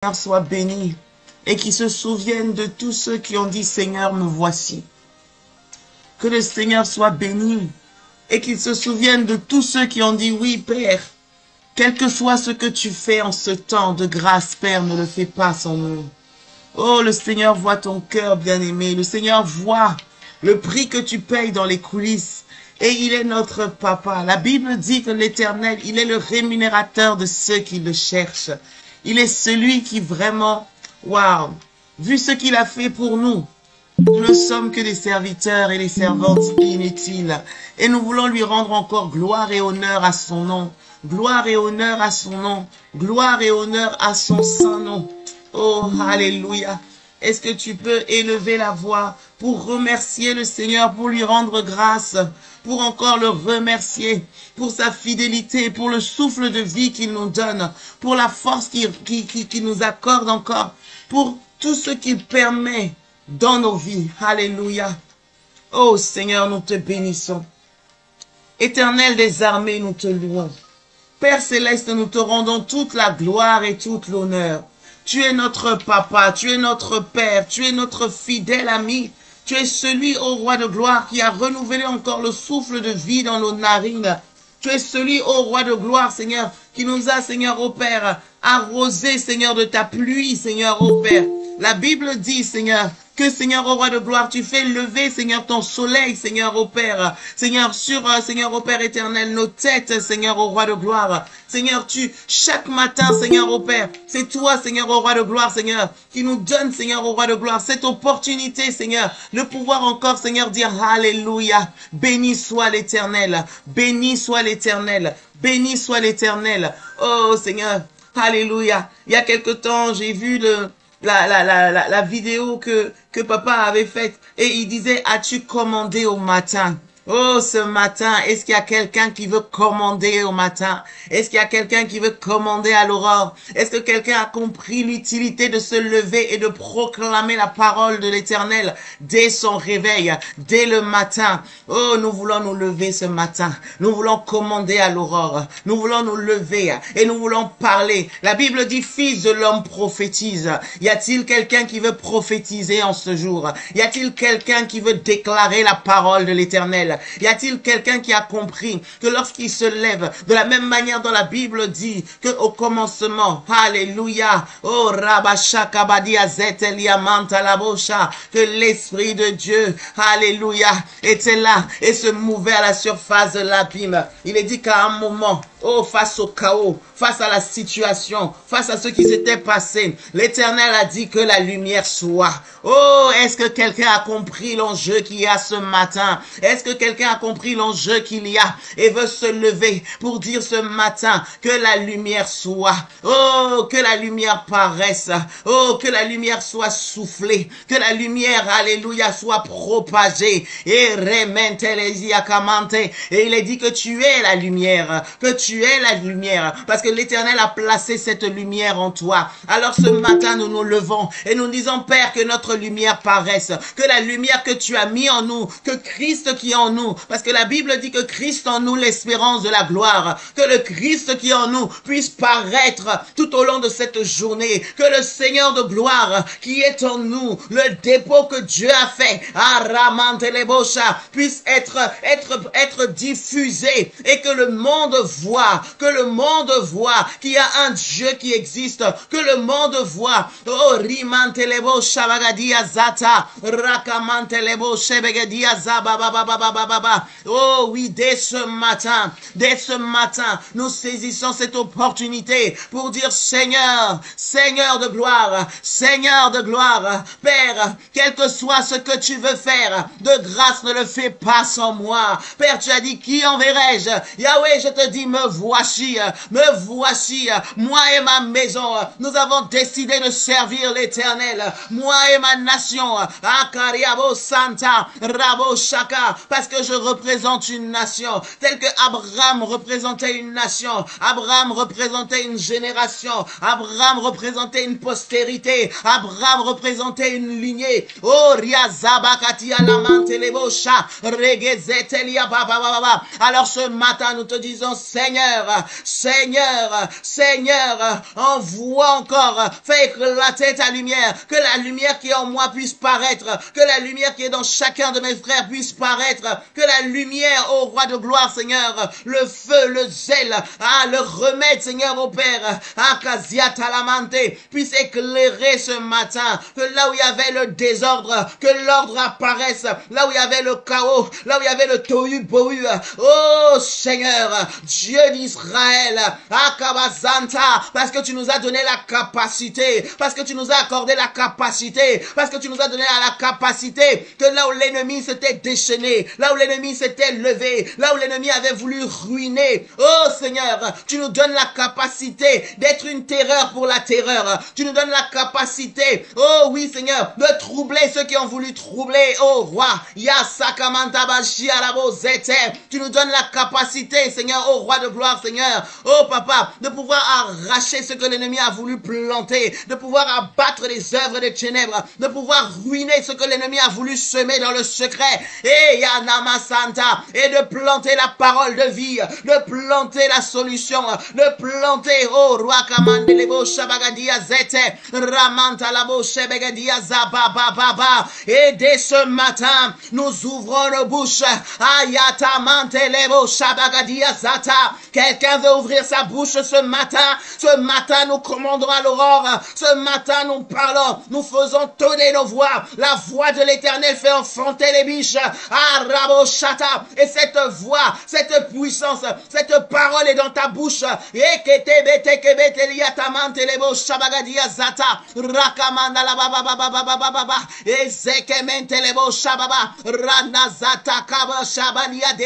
Seigneur soit béni et qui se souviennent de tous ceux qui ont dit Seigneur me voici. Que le Seigneur soit béni et qu'il se souvienne de tous ceux qui ont dit oui Père, quel que soit ce que tu fais en ce temps de grâce Père, ne le fais pas sans nous. Oh, le Seigneur voit ton cœur bien-aimé, le Seigneur voit le prix que tu payes dans les coulisses et il est notre papa. La Bible dit que l'Éternel, il est le rémunérateur de ceux qui le cherchent. Il est celui qui vraiment, waouh, vu ce qu'il a fait pour nous, nous ne sommes que des serviteurs et des servantes inutiles. Et nous voulons lui rendre encore gloire et honneur à son nom. Gloire et honneur à son nom. Gloire et honneur à son saint nom. Oh, alléluia. Est-ce que tu peux élever la voix pour remercier le Seigneur, pour lui rendre grâce, pour encore le remercier, pour sa fidélité, pour le souffle de vie qu'il nous donne, pour la force qu'il nous accorde encore, pour tout ce qu'il permet dans nos vies. Alléluia. Oh Seigneur, nous te bénissons. Éternel des armées, nous te louons. Père céleste, nous te rendons toute la gloire et toute l'honneur. Tu es notre papa, tu es notre père, tu es notre fidèle ami. Tu es celui, ô roi de gloire, qui a renouvelé encore le souffle de vie dans nos narines. Tu es celui, ô roi de gloire, Seigneur, qui nous a, Seigneur, ô Père, arrosé, Seigneur, de ta pluie, Seigneur, ô Père. La Bible dit, Seigneur, que, Seigneur, ô roi de gloire, tu fais lever, Seigneur, ton soleil, Seigneur, ô Père. Seigneur, sur, Seigneur, ô Père éternel, nos têtes, Seigneur, ô roi de gloire. Seigneur, chaque matin, Seigneur, ô Père, c'est toi, Seigneur, ô roi de gloire, Seigneur, qui nous donne, Seigneur, ô roi de gloire, cette opportunité, Seigneur, de pouvoir encore, Seigneur, dire Alléluia. Béni soit l'Éternel. Béni soit l'Éternel. Béni soit l'Éternel. Oh, Seigneur. Alléluia. Il y a quelque temps, j'ai vu la vidéo que papa avait faite et il disait, as-tu commandé au matin? Oh, ce matin, est-ce qu'il y a quelqu'un qui veut commander au matin? Est-ce qu'il y a quelqu'un qui veut commander à l'aurore? Est-ce que quelqu'un a compris l'utilité de se lever et de proclamer la parole de l'Éternel dès son réveil, dès le matin? Oh, nous voulons nous lever ce matin. Nous voulons commander à l'aurore. Nous voulons nous lever et nous voulons parler. La Bible dit, fils de l'homme prophétise. Y a-t-il quelqu'un qui veut prophétiser en ce jour? Y a-t-il quelqu'un qui veut déclarer la parole de l'Éternel? Y a-t-il quelqu'un qui a compris que lorsqu'il se lève, de la même manière dont la Bible dit que au commencement, alléluia, oh rabashakabadia zetelia mantalabosha, que l'Esprit de Dieu, alléluia, était là et se mouvait à la surface de l'abîme. Il est dit qu'à un moment, oh, face au chaos, face à la situation, face à ce qui s'était passé, l'Éternel a dit que la lumière soit. Oh, est-ce que quelqu'un a compris l'enjeu qu'il y a ce matin? Est-ce que quelqu'un a compris l'enjeu qu'il y a et veut se lever pour dire ce matin que la lumière soit? Oh, que la lumière paraisse. Oh, que la lumière soit soufflée. Que la lumière, alléluia, soit propagée. Et il est dit que tu es la lumière, que tu es la lumière, parce que l'Éternel a placé cette lumière en toi. Alors ce matin, nous nous levons et nous disons, Père, que notre lumière paraisse, que la lumière que tu as mis en nous, que Christ qui est en nous, parce que la Bible dit que Christ en nous, l'espérance de la gloire, que le Christ qui est en nous puisse paraître tout au long de cette journée, que le Seigneur de gloire qui est en nous, le dépôt que Dieu a fait, puisse être diffusé et que le monde voit, qu'il y a un Dieu qui existe, que le monde voit. Oh, rimantelebo shabagadia zata, rakamantelebo shebegadia zababababababa. Oh oui, dès ce matin, nous saisissons cette opportunité pour dire Seigneur, Seigneur de gloire, Père, quel que soit ce que tu veux faire, de grâce ne le fais pas sans moi. Père, tu as dit, qui enverrai-je? Yahweh, je te dis, me voici, moi et ma maison, nous avons décidé de servir l'Éternel, moi et ma nation, Akariabo Santa, Rabo Shaka, parce que je représente une nation, telle que Abraham représentait une nation, Abraham représentait une génération, Abraham représentait une postérité, Abraham représentait une lignée. Oh, Riazabakatia Lamantelebosha, Regezetelia Baba. Alors ce matin, nous te disons, Seigneur, Seigneur, Seigneur, Seigneur, envoie encore, fais éclater ta lumière, que la lumière qui est en moi puisse paraître, que la lumière qui est dans chacun de mes frères puisse paraître, que la lumière, ô roi de gloire, Seigneur, le feu, le zèle, le remède, Seigneur, au Père, Kasia Talamante, puisse éclairer ce matin, que là où il y avait le désordre, que l'ordre apparaisse, là où il y avait le chaos, là où il y avait le tohu bohu, oh Seigneur, Dieu d'Israël, Akabazanta, parce que tu nous as donné la capacité, parce que tu nous as accordé la capacité, parce que tu nous as donné la capacité, que là où l'ennemi s'était déchaîné, là où l'ennemi s'était levé, là où l'ennemi avait voulu ruiner, oh Seigneur, tu nous donnes la capacité d'être une terreur pour la terreur, tu nous donnes la capacité, oh oui Seigneur, de troubler ceux qui ont voulu troubler, oh roi, Yasakamantabashi Alabozete, tu nous donnes la capacité, Seigneur, oh roi de gloire, Seigneur, oh papa, de pouvoir arracher ce que l'ennemi a voulu planter, de pouvoir abattre les œuvres des ténèbres, de pouvoir ruiner ce que l'ennemi a voulu semer dans le secret, et Yanama Santa, et de planter la parole de vie, de planter la solution, de planter, oh roi Kamandelebo Shabagadia Zete, Ramanta Labo Shebegadia Zababa, et dès ce matin, nous ouvrons nos bouches, Ayata Mantelebo Shabagadia Zata, quelqu'un veut ouvrir sa bouche ce matin nous commandons à l'aurore, ce matin nous parlons, nous faisons tonner nos voix, la voix de l'Éternel fait enfanter les biches, Araboshata, et cette voix, cette puissance, cette parole est dans ta bouche, Eketebeteliatamantelebo Shabagadia Zata, Rakamanda la baba, Ezekementelebo Shababa, Ranazata Kaba Shabania de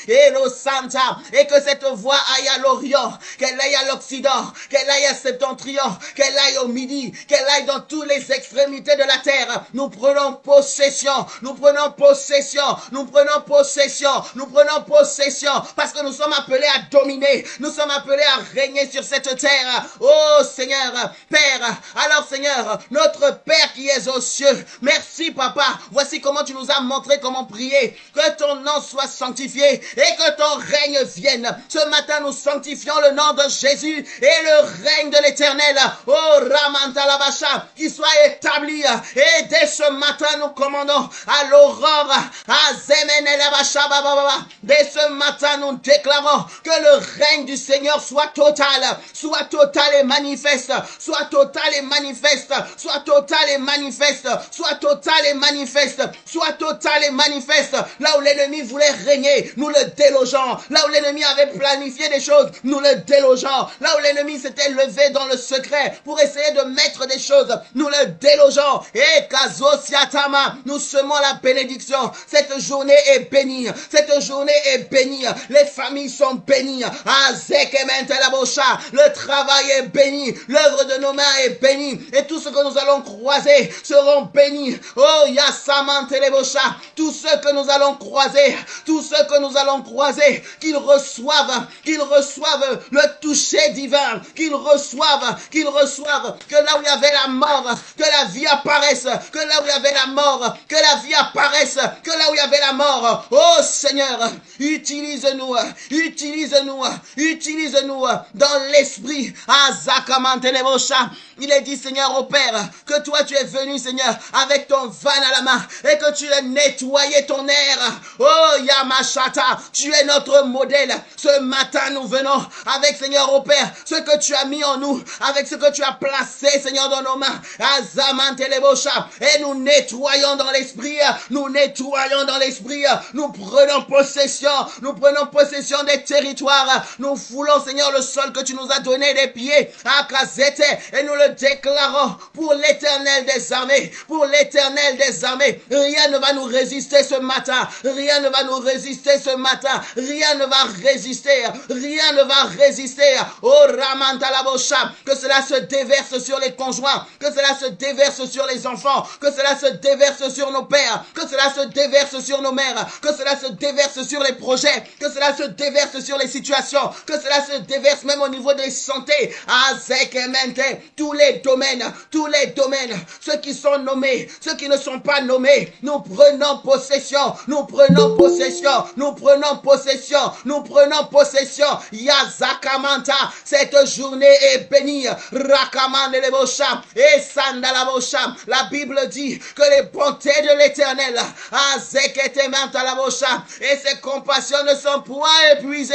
Ero Santa, et que cette voix aille à l'Orient, qu'elle aille à l'Occident, qu'elle aille à Septentrion, qu'elle aille au Midi, qu'elle aille dans toutes les extrémités de la terre. Nous prenons possession, nous prenons possession, nous prenons possession, nous prenons possession, parce que nous sommes appelés à dominer, nous sommes appelés à régner sur cette terre. Oh Seigneur, Père, alors Seigneur, notre Père qui es aux cieux, merci Papa, voici comment tu nous as montré comment prier, que ton nom soit sanctifié et que ton règne vienne. Ce matin nous sanctifions le nom de Jésus et le règne de l'Éternel, oh Ramantalabasha, qui soit établi, et dès ce matin nous commandons à l'aurore, à Zemenelabasha, dès ce matin nous déclarons que le règne du Seigneur soit total et manifeste, soit total et manifeste, soit total et manifeste, soit total et manifeste, soit total et manifeste. Là où l'ennemi voulait régner, nous le délogeons. Là où l'ennemi avait planifié des choses, nous le délogeons. Là où l'ennemi s'était levé dans le secret pour essayer de mettre des choses, nous le délogeons. Et Kazosiatama, nous semons la bénédiction. Cette journée est bénie. Cette journée est bénie. Les familles sont bénies. Le travail est béni. L'œuvre de nos mains est bénie. Et tout ce que nous allons croiser seront bénis. Oh, Yasamantelebosha. Tous ceux que nous allons croiser, tous ceux que nous allons croiser, qu'ils reçoivent le toucher divin, qu'ils reçoivent, que là où il y avait la mort, que la vie apparaisse, que là où il y avait la mort, que la vie apparaisse, que là où il y avait la mort. Oh Seigneur, utilise-nous dans l'esprit. Azakamantelebosha. Il est dit, Seigneur, au Père, que toi tu es venu, Seigneur, avec ton van à la main, et que tu as nettoyé ton air. Oh, Yamashata, tu es notre modèle. Ce matin, nous venons avec, Seigneur, au Père, ce que tu as mis en nous, avec ce que tu as placé, Seigneur, dans nos mains. Azamantelebosha. Et nous nettoyons dans l'esprit, nous prenons possession des territoires, nous foulons, Seigneur, le sol que tu nous as donné des pieds, Akazete, et nous le déclarons pour l'Éternel des armées, Rien ne va nous résister ce matin, rien ne va résister, Oh Ramantalabosha, que cela se déverse sur les conjoints, que cela se déverse sur les enfants, que cela se déverse sur nos pères, que cela se déverse sur nos mères, que cela se déverse sur les projets, que cela se déverse sur les situations, que cela se déverse même au niveau des santé, tous les domaines, ceux qui sont nommés, ceux qui ne sont pas nommés, nous prenons possession nous prenons possession. Yazakamanta, cette journée est bénie. Rakamande le bosham et sandalabosham. La Bible dit que les bontés de l'Éternel, azeketemanta la bosham, et ses compassions ne sont point épuisées.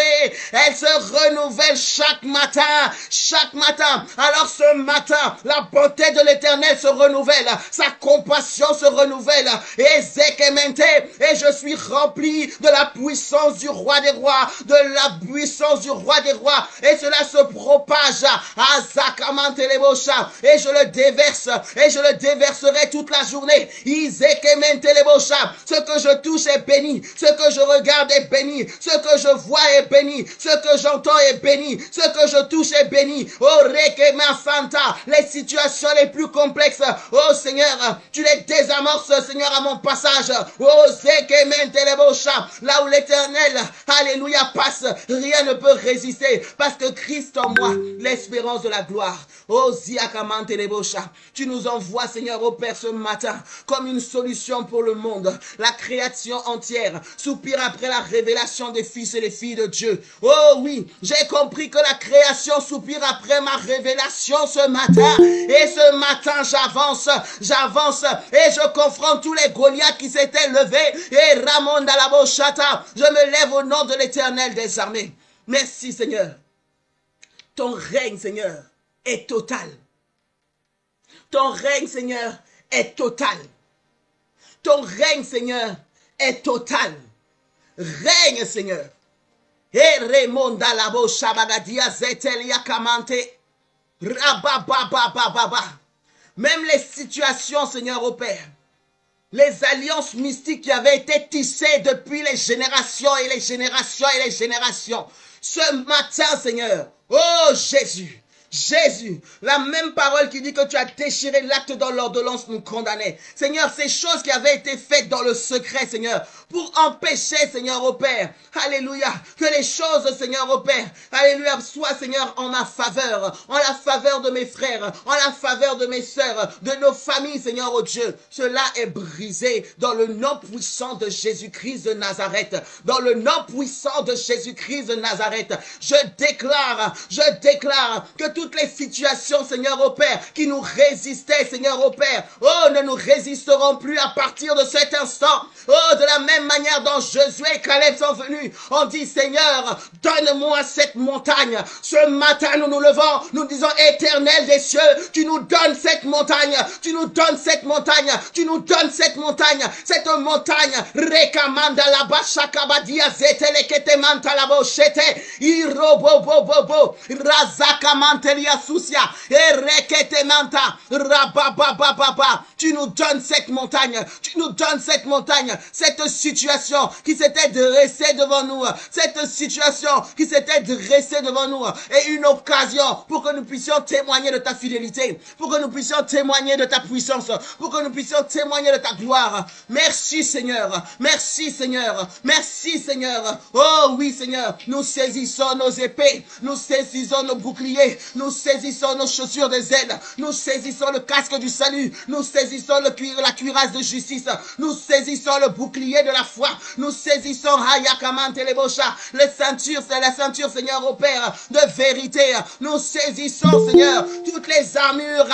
Elles se renouvellent chaque matin. Chaque matin. Alors ce matin, la bonté de l'Éternel se renouvelle. Sa compassion se renouvelle. Et je suis rempli de la puissance du roi des rois, de la puissance du roi des rois, et cela se propage à Zakamantelebosha, et je le déverse, et je le déverserai toute la journée. Ce que je touche est béni, ce que je regarde est béni, ce que je vois est béni, ce que j'entends est béni, ce que je touche est béni. Oh Rekema Santa, les situations les plus complexes, oh Seigneur, tu les désamorces, Seigneur, à mon passage. Oh Zekementelebosha, là où l'Éternel, alléluia, passe, rien ne peut résister, parce que Christ en moi, l'espérance de la gloire. Oh Ziakamantelebosha, tu nous envoies, Seigneur, au Père, ce matin, comme une solution pour le monde. La création entière soupire après la révélation des fils et des filles de Dieu. Oh oui, j'ai compris que la création soupire après ma révélation ce matin. Et ce matin, j'avance et je confronte tous les Goliaths qui s'étaient levés. Et Ramon Dalaboshata, je me lève au nom de l'Éternel des armées. Merci Seigneur. Ton règne, Seigneur, est total. Ton règne, Seigneur, est total. Ton règne, Seigneur, est total. Règne, Seigneur. Et remonda la bosha bagadia zetelia kamante. Rabababababa. Même les situations, Seigneur, au Père. Les alliances mystiques qui avaient été tissées depuis les générations et les générations et les générations. Ce matin, Seigneur, oh Jésus, Jésus, la même parole qui dit que tu as déchiré l'acte dans l'ordonnance nous condamnait. Seigneur, ces choses qui avaient été faites dans le secret, Seigneur, pour empêcher, Seigneur, au Père, alléluia, que les choses, Seigneur, au Père, alléluia, soient, Seigneur, en ma faveur, en la faveur de mes frères, en la faveur de mes sœurs, de nos familles, Seigneur, oh Dieu. Cela est brisé dans le nom puissant de Jésus-Christ de Nazareth. Dans le nom puissant de Jésus-Christ de Nazareth. Je déclare que toutes les situations, Seigneur, au Père, qui nous résistaient, Seigneur, au Père, oh, ne nous résisteront plus à partir de cet instant. Oh, de la même manière dont Josué et Caleb sont venus, on dit, Seigneur, donne-moi cette montagne. Ce matin, nous nous levons, nous disons, Éternel des cieux, tu nous donnes cette montagne, tu nous donnes cette montagne, tu nous donnes cette montagne, Rekamanda la bashakabadia zetelekete mantalabo shete, irobobobobo, razakamantelia susia, erekete manta, rabababababa. Tu nous donnes cette montagne, tu nous donnes cette montagne, cette situation qui s'était dressée devant nous, cette situation qui s'était dressée devant nous, et une occasion pour que nous puissions témoigner de ta fidélité, pour que nous puissions témoigner de ta puissance, pour que nous puissions témoigner de ta gloire. Merci Seigneur, merci Seigneur, merci Seigneur. Oh oui Seigneur, nous saisissons nos épées, nous saisissons nos boucliers, nous saisissons nos chaussures des ailes, nous saisissons le casque du salut, nous saisissons la cuirasse de justice, nous saisissons le bouclier de la foi, nous saisissons la ceinture Seigneur au Père de vérité, nous saisissons Seigneur toutes les armures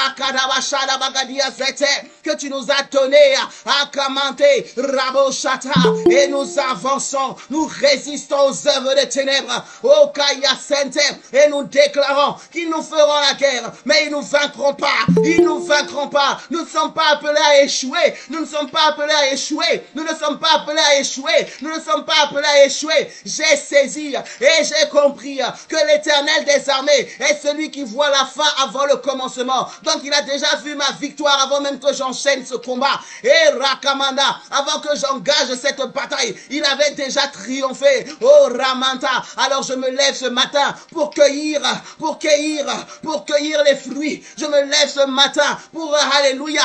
que tu nous as données et nous avançons, nous résistons aux œuvres des ténèbres, au Kaya Sente, et nous déclarons qu'ils nous feront la guerre, mais ils nous vaincront pas, ils nous vaincront pas. Nous ne sommes pas appelés à échouer, nous ne sommes pas appelés à échouer, nous ne sommes pas appelés à échouer, nous ne sommes pas appelés à échouer. J'ai saisi et j'ai compris que l'Éternel des armées est celui qui voit la fin avant le commencement. Donc il a déjà vu ma victoire avant même que j'enchaîne ce combat. Et Rakamanda, avant que j'engage cette bataille, il avait déjà triomphé. Oh Ramanta, alors je me lève ce matin pour cueillir pour cueillir les fruits. Je me lève ce matin pour, alléluia,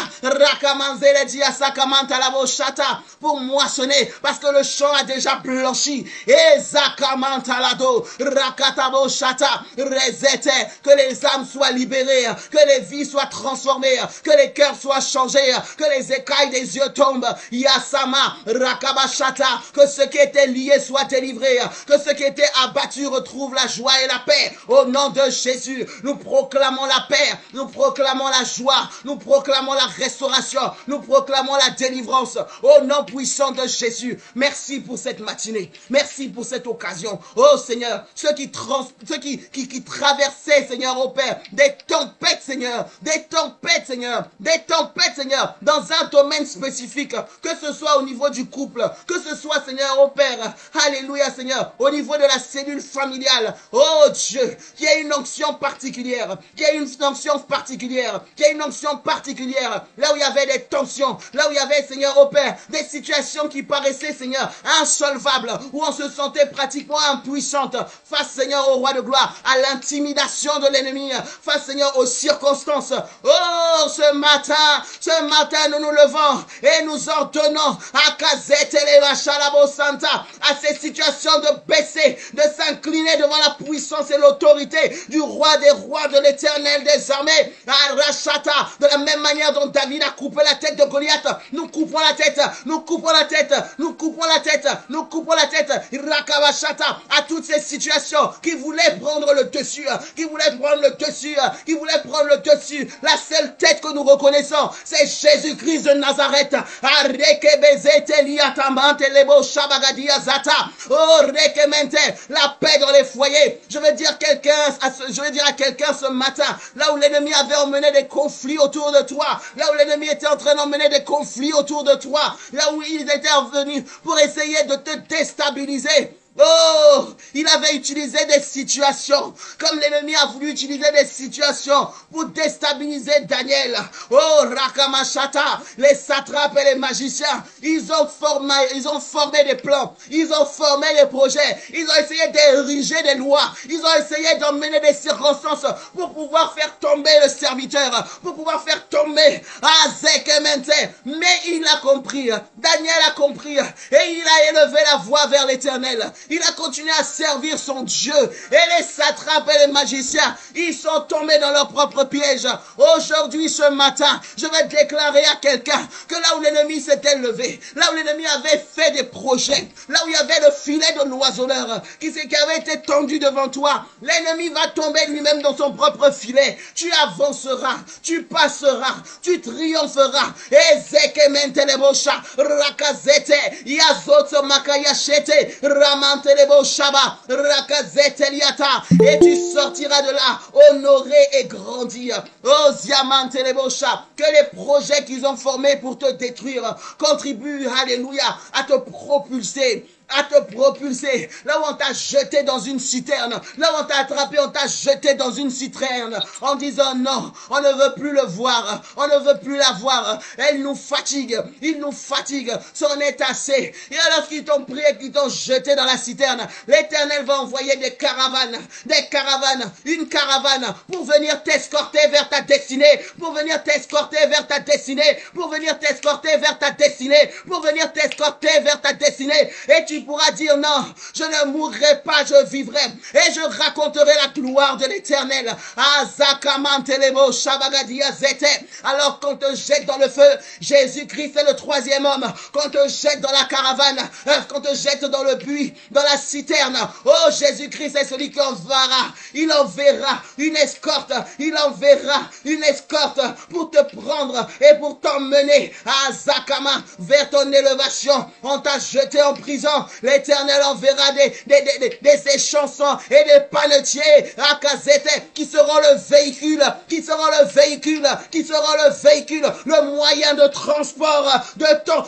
pour moissonner, parce que le champ a déjà blanchi. Et zakamantalado, rakatabo shata, rezete, que les âmes soient libérées, que les vies soient transformées, que les cœurs soient changés, que les écailles des yeux tombent. Yasama, rakabashata, que ce qui était lié soit délivré, que ce qui était abattu retrouve la joie et la paix. Au nom de Jésus, nous proclamons la paix, nous proclamons la joie, nous proclamons la restauration, nous proclamons la délivrance. Au nom puissant de Jésus, merci pour cette matinée, merci pour cette occasion. Oh Seigneur, ceux qui traversaient, Seigneur, au Père, des tempêtes, Seigneur, Seigneur, dans un domaine spécifique, que ce soit au niveau du couple, que ce soit, Seigneur, au Père, alléluia, Seigneur, au niveau de la cellule familiale. Oh Dieu, qu'il y ait une onction particulière, là où il y avait des tensions, là où il y avait, Seigneur, au Père, des situations qui paraissaient, Seigneur, insolvables, où on se sentait pratiquement impuissante face, Seigneur, au roi de gloire, à l'intimidation de l'ennemi, face, Seigneur, aux circonstances. Oh, ce matin, nous nous levons et nous ordonnons à ces situations de baisser, de s'incliner devant la puissance et l'autorité du roi des rois, de l'Éternel des armées. De la même manière dont David a coupé la tête de Goliath, nous coupons la tête, à toutes ces situations qui voulaient prendre le dessus, La seule tête que nous reconnaissons, c'est Jésus-Christ de Nazareth. La paix dans les foyers. Je veux dire à quelqu'un ce matin, là où l'ennemi avait emmené des conflits autour de toi, là où l'ennemi était en train d'emmener des conflits autour de toi, là où il était revenu pour essayer de te déstabiliser. Oh, il avait utilisé des situations, comme l'ennemi a voulu utiliser des situations pour déstabiliser Daniel. Oh, Rakamashata, les satrapes et les magiciens, ils ont formé des plans, ils ont formé des projets, ils ont essayé d'ériger des lois, ils ont essayé d'emmener des circonstances pour pouvoir faire tomber le serviteur, pour pouvoir faire tomber Azekemente. Mais il a compris, Daniel a compris, et il a élevé la voix vers l'Éternel. Il a continué à servir son Dieu. Et les satrapes et les magiciens, ils sont tombés dans leur propre piège. Aujourd'hui, ce matin, je vais déclarer à quelqu'un que là où l'ennemi s'était levé, là où l'ennemi avait fait des projets, là où il y avait le filet de l'oiseleur qui avait été tendu devant toi, l'ennemi va tomber lui-même dans son propre filet. Tu avanceras, tu passeras, tu triompheras. Et Zekementelebosha, Rakazete, Yazoto Makayashete, Ramante. Et tu sortiras de là honoré et grandi. Oh Ziamantelebosha, que les projets qu'ils ont formés pour te détruire contribuent, alléluia, à te propulser. Là où on t'a jeté dans une citerne, là où on t'a attrapé, on t'a jeté dans une citerne, en disant non, on ne veut plus le voir, on ne veut plus la voir, elle nous fatigue, il nous fatigue, c'en est assez. Et lorsqu'ils t'ont pris et qu'ils t'ont jeté dans la citerne, l'Éternel va envoyer des caravanes, une caravane pour venir t'escorter vers ta destinée, pour venir t'escorter vers ta destinée, pour venir t'escorter vers ta destinée, pour venir t'escorter vers ta destinée. Et tu pourras dire non, je ne mourrai pas, je vivrai et je raconterai la gloire de l'Éternel. Alors qu'on te jette dans le feu, Jésus-Christ est le troisième homme. Qu'on te jette dans la caravane, qu'on te jette dans le puits, dans la citerne, oh Jésus-Christ est celui qui enverra. Il enverra une escorte, pour te prendre et pour t'emmener à Zakama vers ton élévation. On t'a jeté en prison. L'Éternel enverra des chansons et des panetiers à Kazete qui seront le véhicule, le moyen de transport de ton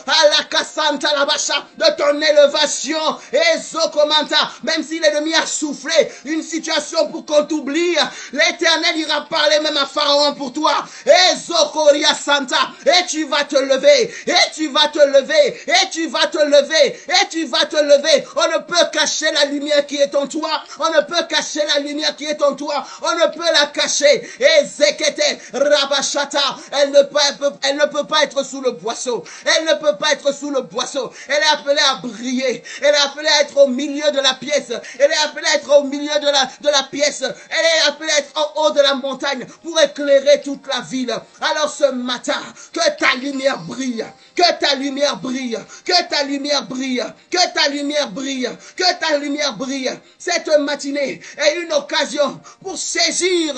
de ton élévation. Et Zokomanta, même si l'ennemi a soufflé une situation pour qu'on t'oublie, l'Éternel ira parler même à Pharaon pour toi. Et Zokoria Santa, et tu vas te lever, et tu vas te lever, et tu vas te lever, et tu vas dois te lever. On ne peut cacher la lumière qui est en toi. On ne peut cacher la lumière qui est en toi. On ne peut la cacher. Et Zekete, Rabashata, elle ne peut pas être sous le boisseau. Elle ne peut pas être sous le boisseau. Elle est appelée à briller. Elle est appelée à être au milieu de la pièce. Elle est appelée à être au milieu de la pièce. Elle est appelée à être en haut de la montagne pour éclairer toute la ville. Alors ce matin, que ta lumière brille. Que ta lumière brille. Que ta lumière brille. Que ta lumière brille. Que ta lumière brille. Cette matinée est une occasion pour saisir.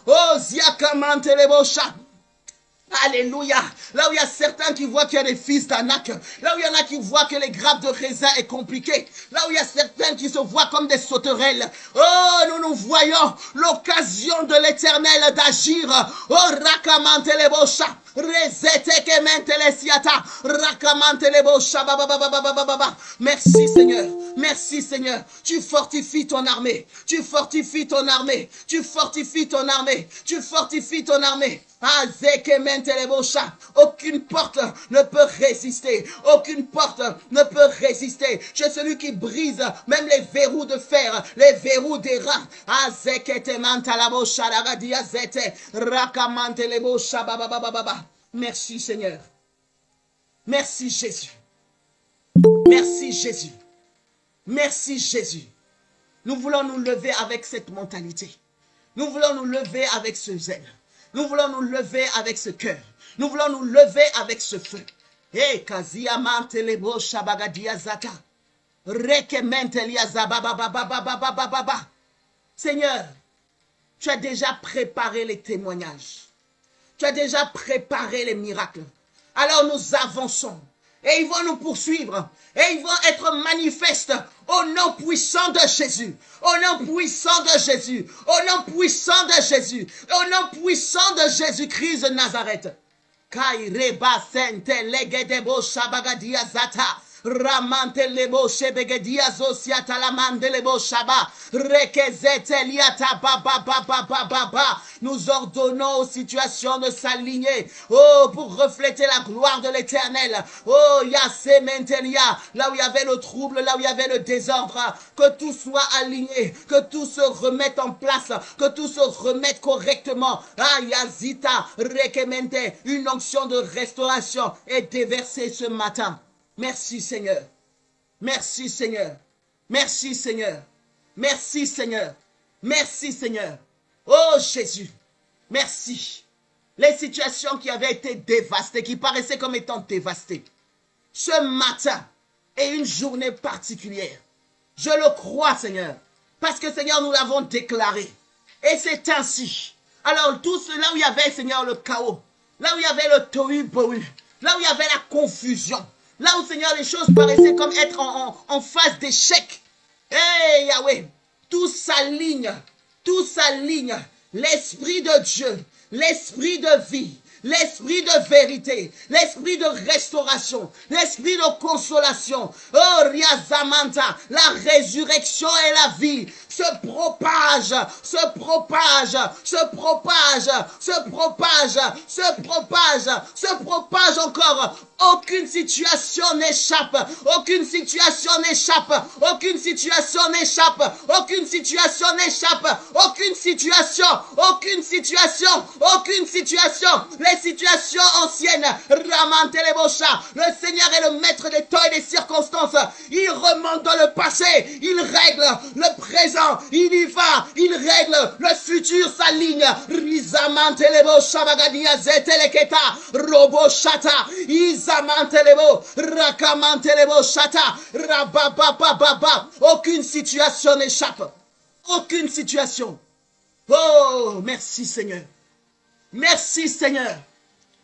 Oh, Ziakamante Lebosha. Alléluia. Là où il y a certains qui voient qu'il y a des fils d'Anak. Là où il y en a qui voient que les grappes de raisin est compliqué. Là où il y a certains qui se voient comme des sauterelles. Oh, nous voyons l'occasion de l'Éternel d'agir. Oh, Rakamante Lebosha. Merci Seigneur, merci Seigneur. Tu fortifies ton armée, tu fortifies ton armée, tu fortifies ton armée, tu fortifies ton armée. Aucune porte ne peut résister, aucune porte ne peut résister. Je suis celui qui brise même les verrous de fer, les verrous des rats. Merci Seigneur. Merci Jésus. Merci Jésus. Merci Jésus. Nous voulons nous lever avec cette mentalité. Nous voulons nous lever avec ce zèle. Nous voulons nous lever avec ce cœur. Nous voulons nous lever avec ce feu. Eh, kaziamante lebo shabagadia zata. Rekementelia zababababababababa. Seigneur, tu as déjà préparé les témoignages. Tu as déjà préparé les miracles. Alors nous avançons. Et ils vont nous poursuivre. Et ils vont être manifestes au nom puissant de Jésus. Au nom puissant de Jésus. Au nom puissant de Jésus. Au nom puissant de Jésus-Christ de Nazareth. Kaireba sente legedebo shabagadia zata. Ramante lebo shebegedia zosiata la mande lebo shaba. Rekezete liata baba. Nous ordonnons aux situations de s'aligner. Oh, pour refléter la gloire de l'Éternel. Oh, Yasementelia. Là où il y avait le trouble, là où il y avait le désordre. Que tout soit aligné. Que tout se remette en place. Que tout se remette correctement. Ah, Yazita, Rekemente. Une onction de restauration est déversée ce matin. Merci Seigneur. Merci Seigneur. Merci Seigneur. Merci Seigneur. Merci Seigneur. Oh Jésus. Merci. Les situations qui avaient été dévastées, qui paraissaient comme étant dévastées. Ce matin est une journée particulière. Je le crois Seigneur. Parce que Seigneur nous l'avons déclaré. Et c'est ainsi. Alors tout cela où il y avait Seigneur le chaos. Là où il y avait le tohu bohu. Là où il y avait la confusion. Là où, Seigneur, les choses paraissaient comme être en phase d'échec. Hey, Yahweh, tout s'aligne. Tout s'aligne. L'Esprit de Dieu, l'Esprit de vie, l'Esprit de vérité, l'Esprit de restauration, l'Esprit de consolation. Oh, Riazamanta, la résurrection et la vie se propage encore. Aucune situation n'échappe. Aucune situation n'échappe. Aucune situation n'échappe. Aucune situation n'échappe. Aucune situation. Aucune situation. Aucune situation. Les situations anciennes. Ramantelebosha. Le Seigneur est le maître des temps et des circonstances. Il remonte dans le passé. Il règle le présent. Il y va. Il règle le futur. S'aligne. Rizamantelebosha bagadia zeteleketa. Roboshata. Mantelebo, Rakamantelebo, Shata, Rabababababa. Aucune situation n'échappe. Aucune situation. Oh, merci Seigneur. Merci Seigneur.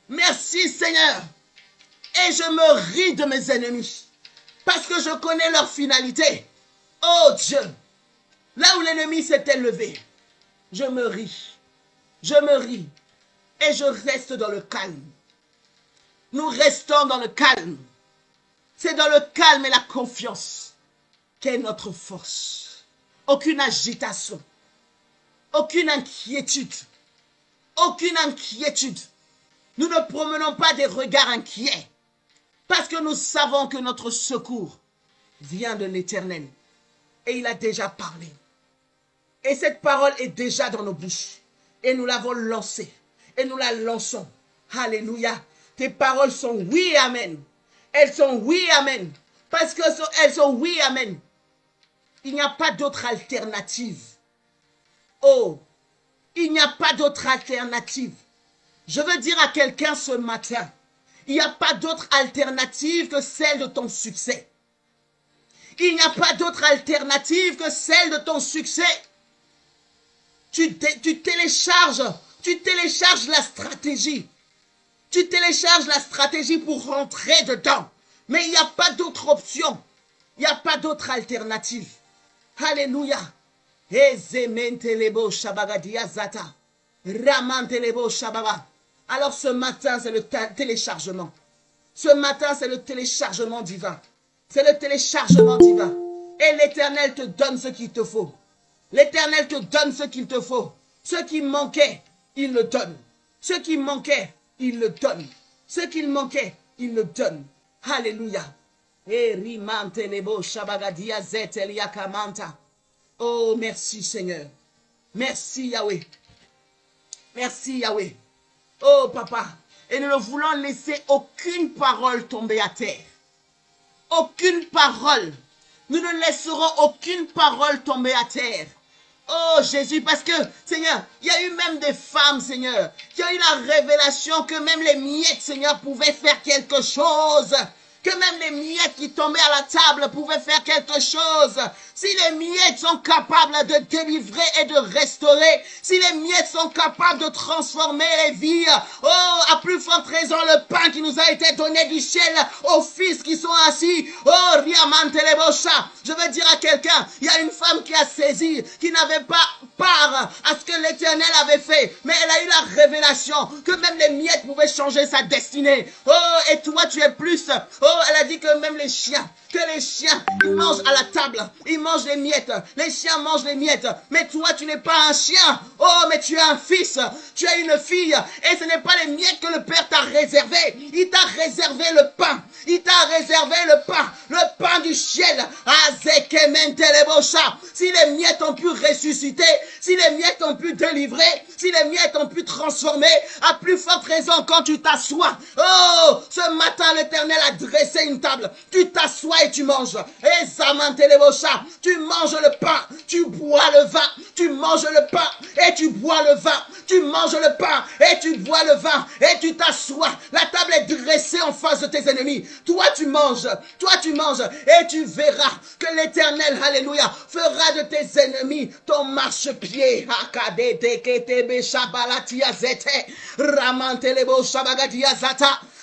Merci Seigneur. Et je me ris de mes ennemis. Parce que je connais leur finalité. Oh Dieu. Là où l'ennemi s'était levé, je me ris. Je me ris. Et je reste dans le calme. Nous restons dans le calme. C'est dans le calme et la confiance qu'est notre force. Aucune agitation. Aucune inquiétude. Aucune inquiétude. Nous ne promenons pas des regards inquiets. Parce que nous savons que notre secours vient de l'Éternel. Et il a déjà parlé. Et cette parole est déjà dans nos bouches. Et nous l'avons lancée. Et nous la lançons. Alléluia. Tes paroles sont oui, amen. Elles sont oui, amen. Parce qu'elles sont oui, amen. Il n'y a pas d'autre alternative. Oh, il n'y a pas d'autre alternative. Je veux dire à quelqu'un ce matin, il n'y a pas d'autre alternative que celle de ton succès. Il n'y a pas d'autre alternative que celle de ton succès. Tu télécharges la stratégie. Tu télécharges la stratégie pour rentrer dedans. Mais il n'y a pas d'autre option. Il n'y a pas d'autre alternative. Alléluia. Alors ce matin, c'est le téléchargement. Ce matin, c'est le téléchargement divin. C'est le téléchargement divin. Et l'Éternel te donne ce qu'il te faut. L'Éternel te donne ce qu'il te faut. Ce qui manquait, il le donne. Ce qui manquait, il le donne. Ce qu'il manquait, il le donne. Alléluia. Oh, merci Seigneur. Merci Yahweh. Merci Yahweh. Oh papa. Et nous ne voulons laisser aucune parole tomber à terre. Aucune parole. Nous ne laisserons aucune parole tomber à terre. Oh Jésus, parce que, Seigneur, il y a eu même des femmes, Seigneur, qui ont eu la révélation que même les miettes, Seigneur, pouvaient faire quelque chose. Que même les miettes qui tombaient à la table pouvaient faire quelque chose. Si les miettes sont capables de délivrer et de restaurer, si les miettes sont capables de transformer les vies, oh, à plus forte raison, le pain qui nous a été donné du ciel aux fils qui sont assis, oh, Riamantelebosha. Je veux dire à quelqu'un, il y a une femme qui a saisi, qui n'avait pas part à ce que l'Éternel avait fait, mais elle a eu la révélation que même les miettes pouvaient changer sa destinée. Oh, et toi tu es plus, oh, elle a dit que même les chiens, ils mangent à la table, ils mangent les miettes, les chiens mangent les miettes, mais toi tu n'es pas un chien, oh, mais tu es un fils, tu es une fille, et ce n'est pas les miettes que le Père t'a réservé, il t'a réservé le pain, il t'a réservé le pain du ciel. Si les miettes ont pu ressusciter, si les miettes ont pu délivrer, si les miettes ont pu transformer, à plus forte raison quand tu t'assois. Oh, ce matin l'Éternel a dressé une table, tu t'assois et tu manges. Et tu manges le pain, tu bois le vin, tu manges le pain et tu bois le vin, tu manges le pain et tu bois le vin et tu t'assois. La table est dressée en face de tes ennemis. Toi tu manges et tu verras que l'Éternel, alléluia, fera de tes ennemis ton marchepied.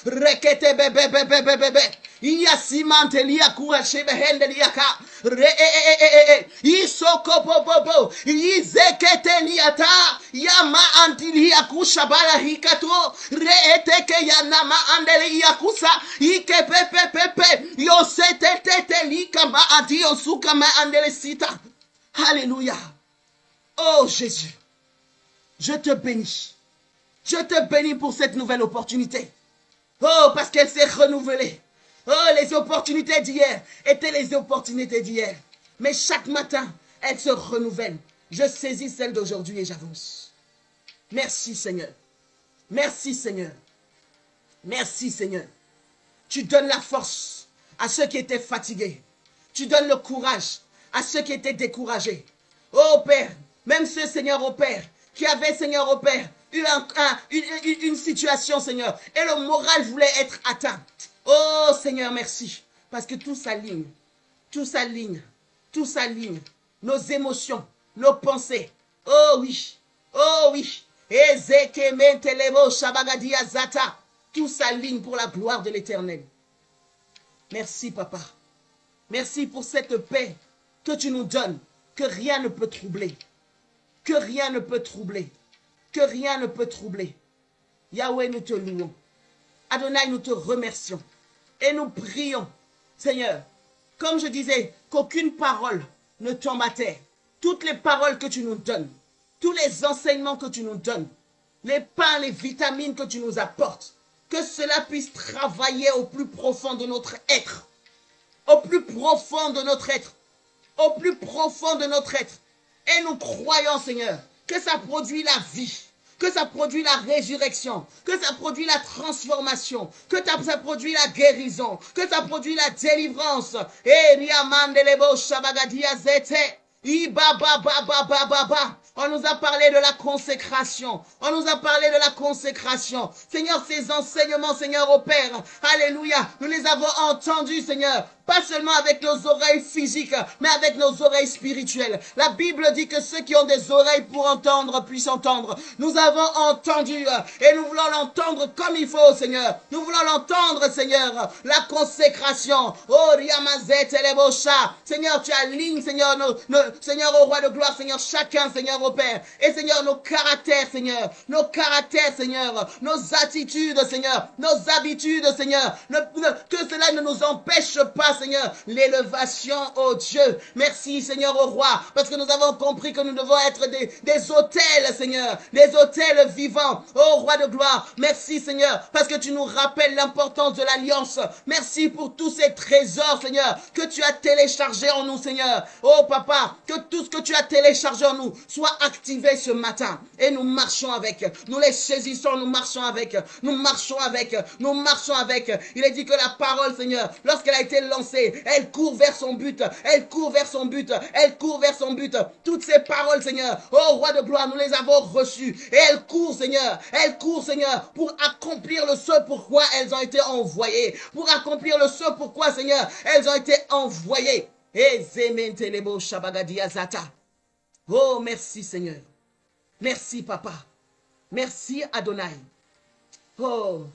Rekete bebe bebe bebe bebe. Iya simantelia kuwa shebehndeliaka. Isoko popopo. Izeketeliata. Yama antilia kushabala hikato. Reeteke yanama andelia kusa. Ike pepe pepe. Yosetete lika ma adio suka ma andelesita. Alléluia. Oh Jésus. Je te bénis. Je te bénis pour cette nouvelle opportunité. Oh, parce qu'elle s'est renouvelée. Oh, les opportunités d'hier étaient les opportunités d'hier. Mais chaque matin, elles se renouvellent. Je saisis celle d'aujourd'hui et j'avance. Merci Seigneur. Merci Seigneur. Merci Seigneur. Tu donnes la force à ceux qui étaient fatigués. Tu donnes le courage à ceux qui étaient découragés. Oh Père, même ceux, Seigneur, oh Père, qui avaient, Seigneur, oh Père, une situation, Seigneur, et le moral voulait être atteint. Oh, Seigneur, merci, parce que tout s'aligne, tout s'aligne, tout s'aligne, nos émotions, nos pensées. Oh oui, oh oui, tout s'aligne pour la gloire de l'Éternel. Merci, Papa. Merci pour cette paix que tu nous donnes, que rien ne peut troubler, que rien ne peut troubler. Que rien ne peut troubler. Yahweh, nous te louons. Adonai, nous te remercions. Et nous prions, Seigneur, comme je disais, qu'aucune parole ne tombe à terre. Toutes les paroles que tu nous donnes, tous les enseignements que tu nous donnes, les pains, les vitamines que tu nous apportes, que cela puisse travailler au plus profond de notre être. Au plus profond de notre être. Au plus profond de notre être. Et nous croyons, Seigneur, que ça produit la vie, que ça produit la résurrection, que ça produit la transformation, que ça produit la guérison, que ça produit la délivrance. On nous a parlé de la consécration. On nous a parlé de la consécration. Seigneur, ces enseignements, Seigneur, au Père, alléluia, nous les avons entendus, Seigneur. Pas seulement avec nos oreilles physiques, mais avec nos oreilles spirituelles. La Bible dit que ceux qui ont des oreilles pour entendre puissent entendre. Nous avons entendu et nous voulons l'entendre comme il faut, Seigneur. Nous voulons l'entendre, Seigneur. La consécration. Oh, Riamazet et les Bocha. Seigneur, tu alignes, Seigneur, Seigneur, au roi de gloire, Seigneur, chacun, Seigneur, au Père. Et Seigneur, nos caractères, Seigneur. Nos caractères, Seigneur. Nos attitudes, Seigneur. Nos habitudes, Seigneur. Que cela ne nous empêche pas, Seigneur, l'élévation, oh Dieu. Merci, Seigneur, au roi, parce que nous avons compris que nous devons être des autels, Seigneur, des autels vivants, oh roi de gloire. Merci, Seigneur, parce que tu nous rappelles l'importance de l'alliance. Merci pour tous ces trésors, Seigneur, que tu as téléchargés en nous, Seigneur. Oh papa, que tout ce que tu as téléchargé en nous soit activé ce matin. Et nous marchons avec, nous les saisissons, nous marchons avec, nous marchons avec, nous marchons avec. Il est dit que la parole, Seigneur, lorsqu'elle a été lancée, elle court vers son but, elle court vers son but, elle court vers son but. Toutes ces paroles, Seigneur, oh roi de gloire, nous les avons reçues. Et elle court, Seigneur, pour accomplir le ce pourquoi elles ont été envoyées. Pour accomplir le ce pourquoi, Seigneur, elles ont été envoyées. Oh, merci, Seigneur. Merci, Papa. Merci, Adonai. Oh,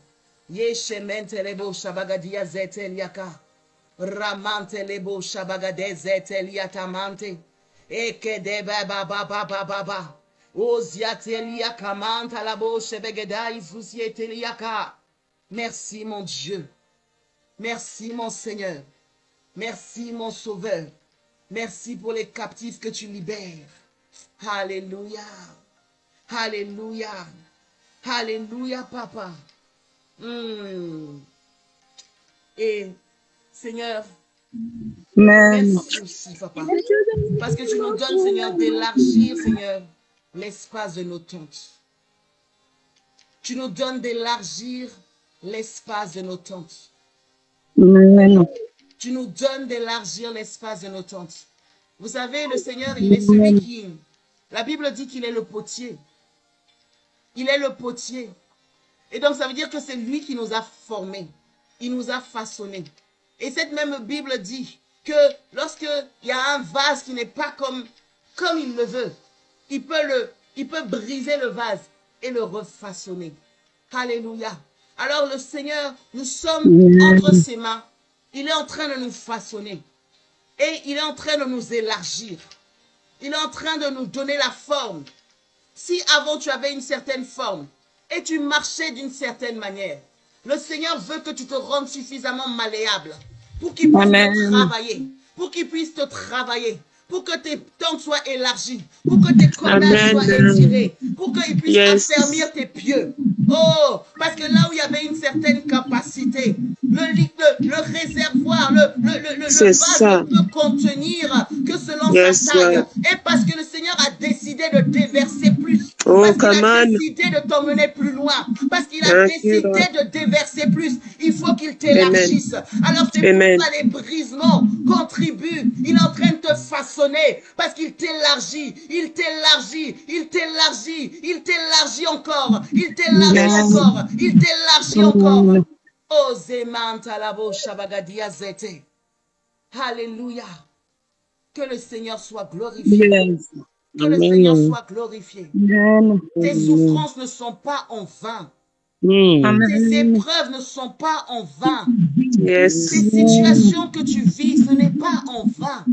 Yeshementelebo Shabagadia Zeteliaka. Ramante lebo shabagadeze teliatamante. Eke de baba baba baba. Oziatelia kamanta labo shebegeda isusieteliaka. Merci mon Dieu. Merci mon Seigneur. Merci mon Sauveur. Merci pour les captifs que tu libères. Alléluia. Alléluia. Alléluia, Papa. Et Seigneur, merci aussi, Papa, parce que tu nous donnes, Seigneur, d'élargir, Seigneur, l'espace de nos tentes. Tu nous donnes d'élargir l'espace de nos tentes. Tu nous donnes d'élargir l'espace de nos tentes. Vous savez, le Seigneur, il est celui qui... La Bible dit qu'il est le potier. Il est le potier. Et donc, ça veut dire que c'est lui qui nous a formés. Il nous a façonnés. Et cette même Bible dit que lorsqu'il y a un vase qui n'est pas comme il le veut, il peut briser le vase et le refaçonner. Alléluia. Alors le Seigneur, nous sommes entre ses mains. Il est en train de nous façonner. Et il est en train de nous élargir. Il est en train de nous donner la forme. Si avant tu avais une certaine forme et tu marchais d'une certaine manière, le Seigneur veut que tu te rendes suffisamment malléable pour qu'il puisse te travailler, pour qu'il puisse te travailler, pour que tes tentes soient élargies, pour que tes cordages soient étirés, pour qu'il puisse affermir tes pieux. Oh, parce que là où il y avait une certaine capacité, le réservoir, le vase ne peut contenir que selon sa taille. Et parce que le Seigneur a décidé de déverser plus. Parce qu'il a décidé de t'emmener plus loin. Parce qu'il a décidé de déverser plus. Il faut qu'il t'élargisse. Alors c'est pour ça les brisements contribuent. Il est en train de te façonner. Parce qu'il t'élargit. Il t'élargit. Il t'élargit. Il t'élargit encore. Il t'élargit encore. Il t'élargit encore. Oh, zemanta labo shabagadia zete. Alléluia. Que le Seigneur soit glorifié. Que le Seigneur soit glorifié. Tes souffrances ne sont pas en vain. Tes épreuves ne sont pas en vain. Ces situations que tu vis, ce n'est pas en vain.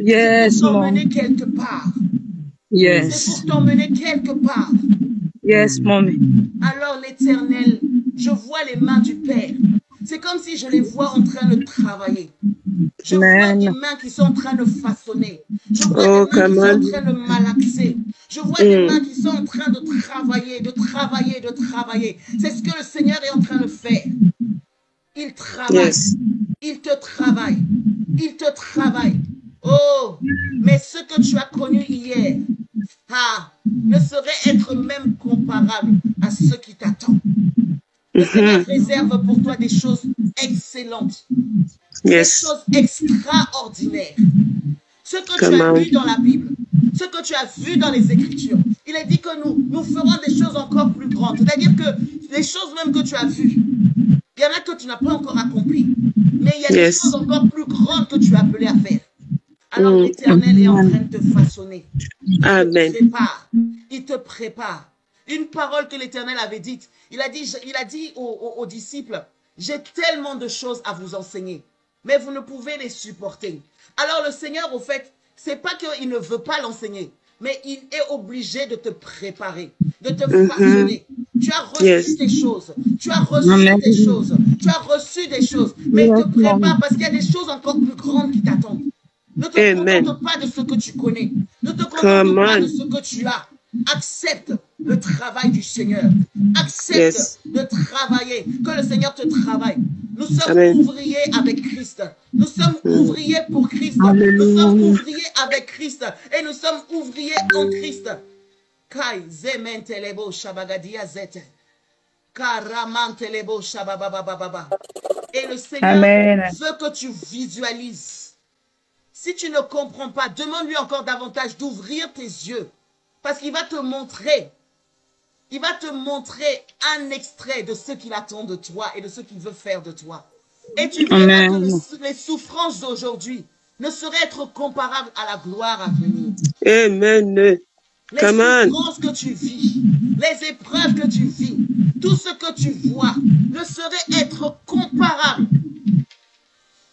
C'est pour t'emmener quelque part. C'est pour t'emmener quelque part. Alors l'Éternel, je vois les mains du Père. C'est comme si je les vois en train de travailler. Je vois des mains qui sont en train de façonner. Je vois des mains qui sont en train de malaxer. Je vois des mains qui sont en train de travailler, de travailler, de travailler. C'est ce que le Seigneur est en train de faire. travaille. Il te travaille. Il te travaille. Oh, mais ce que tu as connu hier, ne saurait être même comparable à ce qui t'attend. Le Seigneur réserve pour toi des choses excellentes, des choses extraordinaires. Ce que tu as lu dans la Bible, ce que tu as vu dans les Écritures, il est dit que nous ferons des choses encore plus grandes. C'est-à-dire que les choses même que tu as vues, il y en a que tu n'as pas encore accomplies, mais il y a des choses encore plus grandes que tu es appelé à faire. Alors l'Éternel est en train de te façonner. Amen. Il te prépare. Une parole que l'Éternel avait dite. Il a dit aux disciples, j'ai tellement de choses à vous enseigner, mais vous ne pouvez les supporter. Alors le Seigneur, au fait, c'est pas qu'il ne veut pas l'enseigner, mais il est obligé de te préparer, de te façonner. Tu as reçu des choses, tu as reçu des choses, tu as reçu des choses, mais il te prépare parce qu'il y a des choses encore plus grandes qui t'attendent. Ne te contente pas de ce que tu connais, ne te contente pas de ce que tu as. Accepte le travail du Seigneur. Accepte de travailler, que le Seigneur te travaille. Nous sommes ouvriers avec Christ. Nous sommes ouvriers pour Christ. Nous sommes ouvriers avec Christ. Et nous sommes ouvriers en Christ. Kai zementelebo shabagadia zete. Karamantelebo shabababababa. Et le Seigneur veut que tu visualises. Si tu ne comprends pas, demande-lui encore davantage d'ouvrir tes yeux. Parce qu'il va te montrer. Il va te montrer un extrait de ce qu'il attend de toi et de ce qu'il veut faire de toi. Et tu verras que les souffrances d'aujourd'hui ne sauraient être comparables à la gloire à venir. Amen. Les souffrances que tu vis, les épreuves que tu vis, tout ce que tu vois ne saurait être comparable.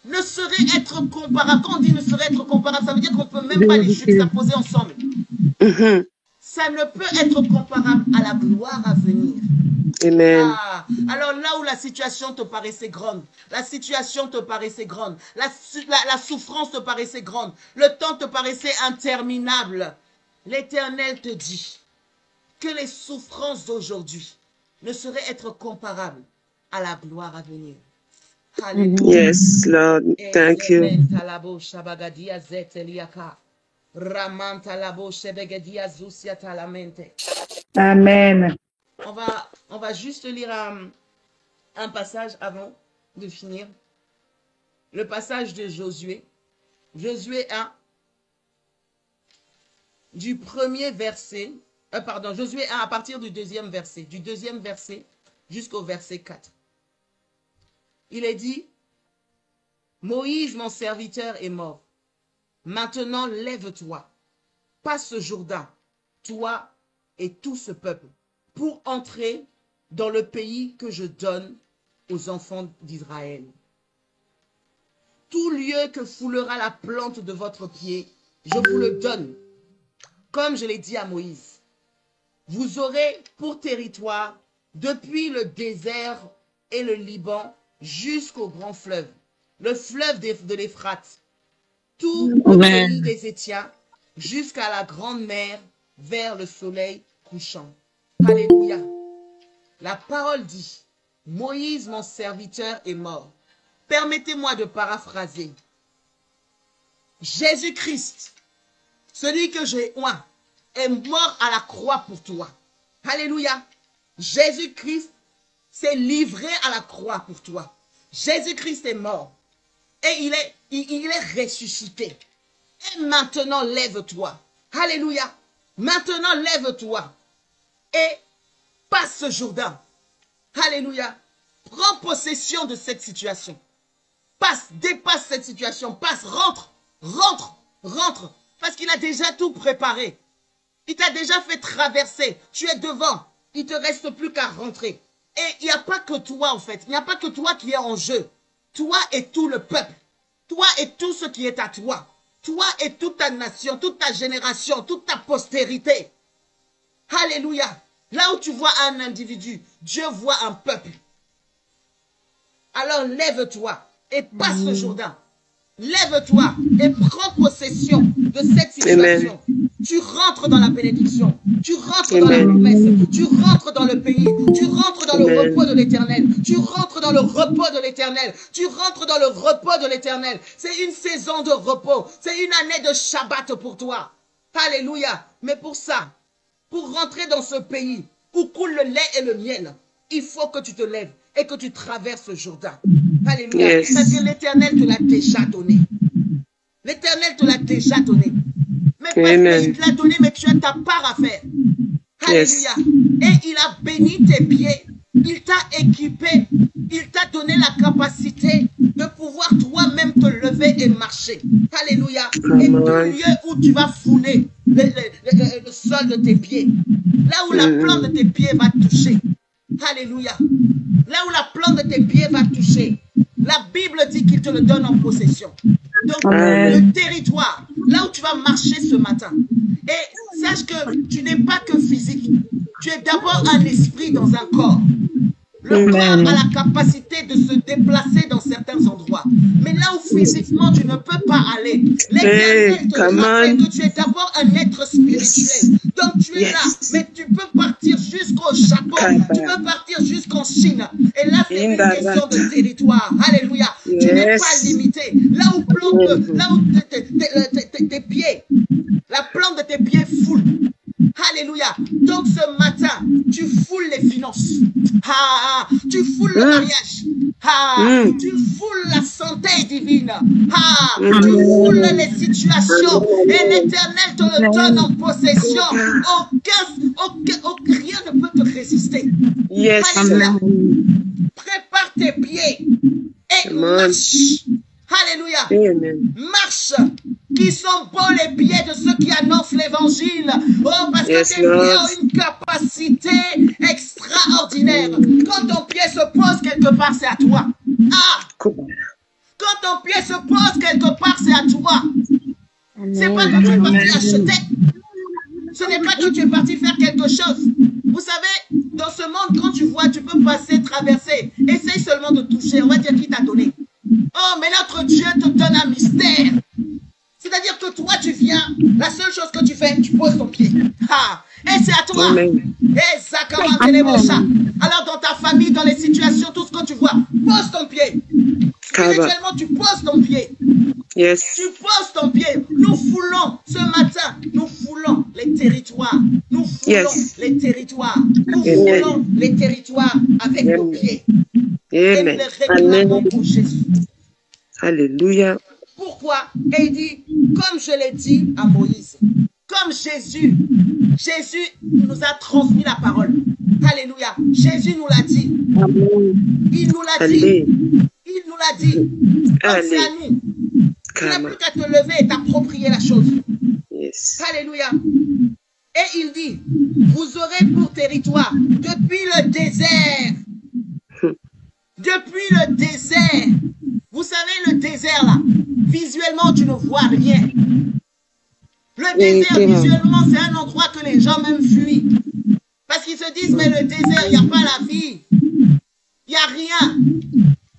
Ne saurait être comparable. Quand on dit ne saurait être comparable, ça veut dire qu'on ne peut même pas les juxtaposer ensemble. Ça ne peut être comparable à la gloire à venir. Amen. Alors là où la situation te paraissait grande, la situation te paraissait grande, la souffrance te paraissait grande, le temps te paraissait interminable, l'Éternel te dit que les souffrances d'aujourd'hui ne sauraient être comparables à la gloire à venir. Alléluia. Yes, Lord. Thank you. Amen. On va juste lire un passage avant de finir. Le passage de Josué. Josué 1. Du premier verset. Josué 1 à partir du deuxième verset. Du deuxième verset jusqu'au verset 4. Il est dit, Moïse, mon serviteur, est mort. Maintenant, lève-toi, passe ce Jourdain, toi et tout ce peuple, pour entrer dans le pays que je donne aux enfants d'Israël. Tout lieu que foulera la plante de votre pied, je vous le donne, comme je l'ai dit à Moïse. Vous aurez pour territoire, depuis le désert et le Liban, jusqu'au grand fleuve, le fleuve de l'Euphrate, tout le pays des Étiens, jusqu'à la grande mer, vers le soleil couchant. Alléluia. La parole dit, Moïse, mon serviteur, est mort. Permettez-moi de paraphraser. Jésus-Christ, celui que j'ai oint, est mort à la croix pour toi. Alléluia. Jésus-Christ s'est livré à la croix pour toi. Jésus-Christ est mort. Et il est ressuscité. Et maintenant, lève-toi. Alléluia. Maintenant, lève-toi. Et passe ce Jourdain. Alléluia. Prends possession de cette situation. Passe, dépasse cette situation. Passe, rentre, rentre, rentre. Parce qu'il a déjà tout préparé. Il t'a déjà fait traverser. Tu es devant. Il ne te reste plus qu'à rentrer. Et il n'y a pas que toi, en fait. Il n'y a pas que toi qui est en jeu. Toi et tout le peuple. Toi et tout ce qui est à toi. Toi et toute ta nation, toute ta génération, toute ta postérité. Alléluia. Là où tu vois un individu, Dieu voit un peuple. Alors lève-toi et passe ce Jourdain. Lève-toi et prends possession de cette situation. Amen. Tu rentres dans la bénédiction. Tu rentres dans la promesse. Tu rentres dans le pays. Tu rentres rentres dans le repos de l'Éternel. Tu rentres dans le repos de l'Éternel. Tu rentres dans le repos de l'Éternel. C'est une saison de repos. C'est une année de Shabbat pour toi. Alléluia. Mais pour ça, pour rentrer dans ce pays où coule le lait et le miel, il faut que tu te lèves et que tu traverses le Jourdain. Alléluia. Yes. Parce que l'Éternel te l'a déjà donné. L'Éternel te l'a déjà donné. Mais parce qu'il te l'a donné, mais tu as ta part à faire. Alléluia. Et il a béni tes pieds. Il t'a équipé. Il t'a donné la capacité de pouvoir toi-même te lever et marcher. Alléluia. Et tout lieu où tu vas fouler le sol de tes pieds. Là où la plante de tes pieds va toucher. Alléluia. Là où la plante de tes pieds va toucher. La Bible dit qu'il te le donne en possession. Donc, le territoire, là où tu vas marcher ce matin. Et sache que tu n'es pas que physique. Tu es d'abord un esprit dans un corps. Le corps a la capacité de se déplacer dans certains endroits. Mais là où physiquement tu ne peux pas aller, l'Éternel te rappelle que tu es d'abord un être spirituel. Donc tu es là, mais tu peux partir jusqu'au Japon, tu peux partir jusqu'en Chine. Et là, c'est une question de territoire. Alléluia. Tu n'es pas limité. Là où tes pieds, la plante de tes pieds foule. Alléluia. Donc ce matin, tu foules les finances. Tu foules le mariage. Tu foules la santé divine. Tu foules les situations. Et l'Éternel te le donne en possession. Rien ne peut te résister. Alléluia. Prépare tes pieds et marche. Alléluia. Marche. Qui sont beaux les pieds de ceux qui annoncent l'évangile. Oh, parce que tes pieds ont une capacité extraordinaire. Quand ton pied se pose quelque part, c'est à toi. Quand ton pied se pose quelque part, c'est à toi. C'est pas que tu es parti acheter. Ce n'est pas que tu es parti faire quelque chose. Vous savez, dans ce monde, quand tu vois, tu peux passer, traverser. Essaye seulement de toucher. On va dire qui t'a donné. Oh, mais notre Dieu te donne un mystère. C'est-à-dire que toi, tu viens, la seule chose que tu fais, tu poses ton pied. Et c'est à toi. Alors dans ta famille, dans les situations, tout ce que tu vois, pose ton pied. Spirituellement, tu poses ton pied. Tu poses ton pied. Nous foulons ce matin, nous foulons les territoires. Nous foulons les territoires. Nous foulons les territoires avec nos pieds. Et nous les réclamons pour Jésus. Alléluia. Pourquoi? Et il dit, comme je l'ai dit à Moïse, comme Jésus nous a transmis la parole. Alléluia. Jésus nous l'a dit. Il nous l'a dit. Il nous l'a dit. Donc c'est à nous. Tu n'as plus qu'à te lever et t'approprier la chose. Alléluia. Et il dit, vous aurez pour territoire depuis le désert. Depuis le désert. Vous savez, le désert là, visuellement, tu ne vois rien. Le désert, visuellement, c'est un endroit que les gens même fuient. Parce qu'ils se disent, mais le désert, il n'y a pas la vie. Il n'y a rien.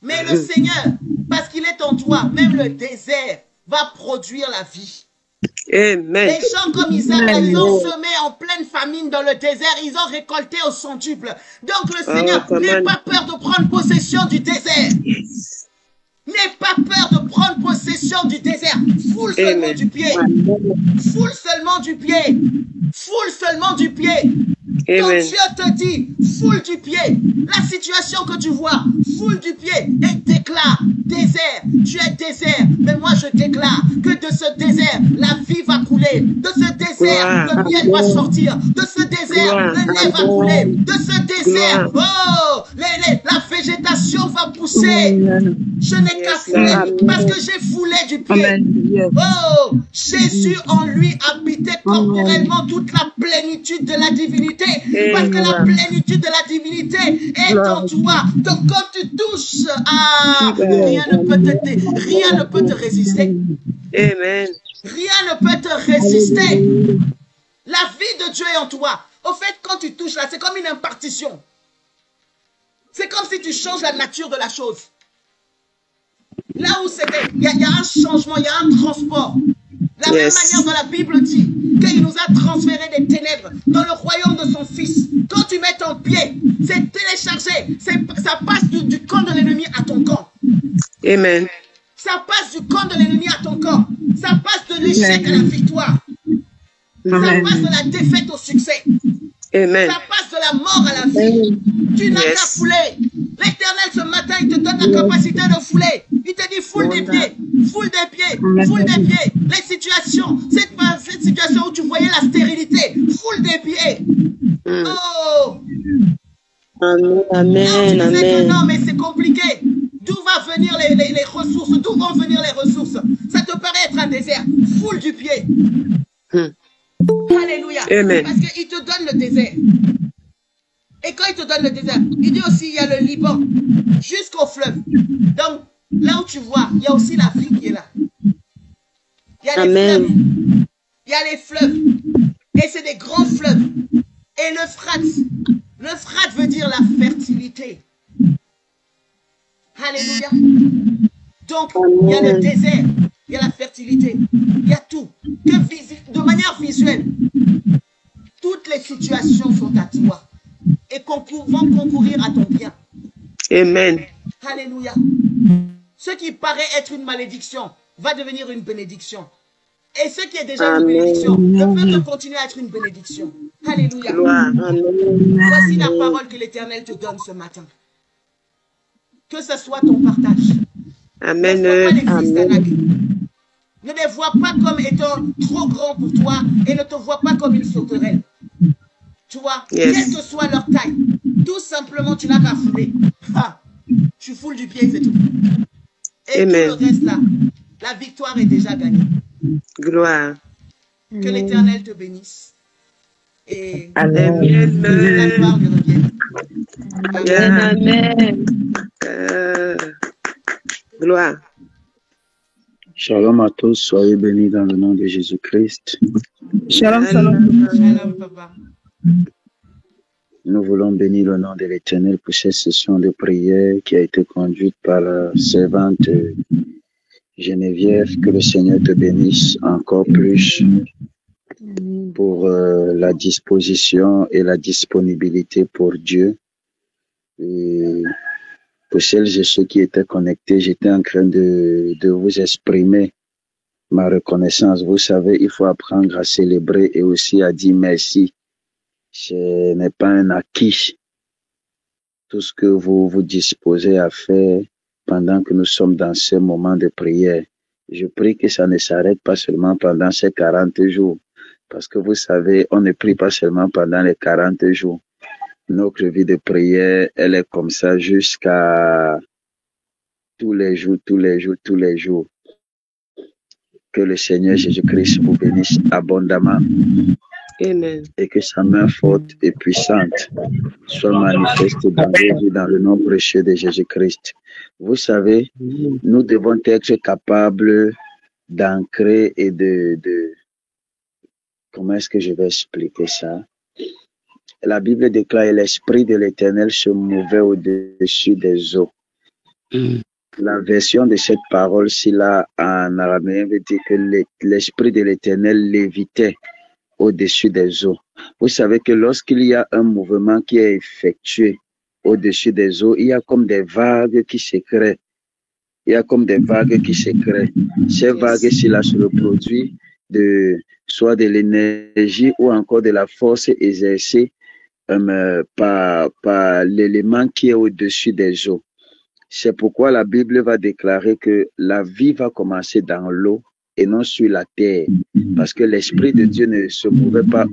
Mais le Seigneur, parce qu'il est en toi, même le désert va produire la vie. Amen. Les gens comme Isaac, ils ont semé en pleine famine dans le désert, ils ont récolté au centuple. Donc le Seigneur, n'aie pas peur de prendre possession du désert. N'aie pas peur de prendre possession du désert. Foule seulement du pied. Foule seulement du pied. Foule seulement du pied. Quand Dieu te dit, foule du pied, la situation que tu vois, foule du pied et déclare, désert, tu es désert, mais moi je déclare que de ce désert, la vie va couler, de ce désert, le miel va sortir, de ce désert, le lait va couler, de ce désert, oh, la végétation va pousser. Je n'ai qu'à fouler parce que j'ai foulé du pied. Oh, Jésus en lui habitait corporellement toute la plénitude de la divinité. Parce que la plénitude de la divinité est en toi. Donc quand tu touches, rien ne peut te résister. Amen. Rien ne peut te résister. La vie de Dieu est en toi. Au fait, quand tu touches là, c'est comme une impartition. C'est comme si tu changes la nature de la chose. Là où c'était, il y a un changement, il y a un transport. La même manière dont la Bible dit, qu'il nous a transféré des ténèbres dans le royaume de son Fils. Quand tu mets ton pied, c'est téléchargé. Ça passe du camp de l'ennemi à ton camp. Amen. Ça passe du camp de l'ennemi à ton camp. Ça passe de l'échec à la victoire. Ça passe de la défaite au succès. Amen. Ça passe de la mort à la vie. Tu n'as qu'à fouler. L'Éternel, ce matin, il te donne la capacité de fouler. Il te dit, foule des pieds, foule des pieds, foule des pieds. Les situations, cette situation où tu voyais la stérilité, foule des pieds. Oh! Amen. Là où tu disais que Amen. non, mais c'est compliqué. D'où vont venir les ressources? D'où vont venir les ressources? Ça te paraît être un désert. Foule du pied. Alléluia. Amen. Parce qu'il te donne le désert. Et quand il te donne le désert, il dit aussi, il y a le Liban jusqu'au fleuve. Donc, là où tu vois, il y a aussi l'Afrique qui est là. Il y a les fleuves. Il y a les fleuves. Et c'est des grands fleuves. Et l'Euphrate veut dire la fertilité. Alléluia. Donc, il y a le désert, il y a la fertilité, il y a tout. De manière visuelle, toutes les situations sont à toi et vont concourir à ton bien. Amen. Alléluia. Ce qui paraît être une malédiction va devenir une bénédiction. Et ce qui est déjà une bénédiction ne peut que continuer à être une bénédiction. Alléluia. Voici la parole que l'Éternel te donne ce matin. Que ce soit ton partage. Amen. Ne les vois pas comme étant trop grands pour toi et ne te vois pas comme une sauterelle. Tu vois, quelle que soit leur taille, tout simplement tu n'as qu'à fouler. Tu foules du pied, c'est tout. Et tout le reste là, la victoire est déjà gagnée. Gloire. Que l'Éternel te bénisse. Et Amen. la gloire lui revienne. Amen. Gloire. Shalom à tous, soyez bénis dans le nom de Jésus-Christ. Shalom, shalom. Shalom, papa. Nous voulons bénir le nom de l'Éternel pour cette session de prière qui a été conduite par la servante Geneviève. Que le Seigneur te bénisse encore plus pour la disposition et la disponibilité pour Dieu. Et pour celles et ceux qui étaient connectés, j'étais en train de vous exprimer ma reconnaissance. Vous savez, il faut apprendre à célébrer et aussi à dire merci. Ce n'est pas un acquis. Tout ce que vous vous disposez à faire pendant que nous sommes dans ce moment de prière, je prie que ça ne s'arrête pas seulement pendant ces 40 jours. Parce que vous savez, on ne prie pas seulement pendant les 40 jours. Notre vie de prière, elle est comme ça jusqu'à tous les jours, tous les jours, tous les jours. Que le Seigneur Jésus-Christ vous bénisse abondamment. Amen. Et que sa main forte et puissante soit manifeste dans vos vies dans le nom précieux de Jésus-Christ. Vous savez, nous devons être capables d'ancrer et comment est-ce que je vais expliquer ça? La Bible déclare: l'Esprit de l'Éternel se mouvait au-dessus des eaux. La version de cette parole-ci là en araméen veut dire que l'Esprit de l'Éternel lévitait au-dessus des eaux. Vous savez que lorsqu'il y a un mouvement qui est effectué au-dessus des eaux, il y a comme des vagues qui se créent. Il y a comme des vagues qui se créent. Ces vagues-ci là se reproduisent soit de l'énergie ou encore de la force exercée par l'élément qui est au-dessus des eaux. C'est pourquoi la Bible va déclarer que la vie va commencer dans l'eau et non sur la terre. Parce que l'Esprit de Dieu ne se mouvait pas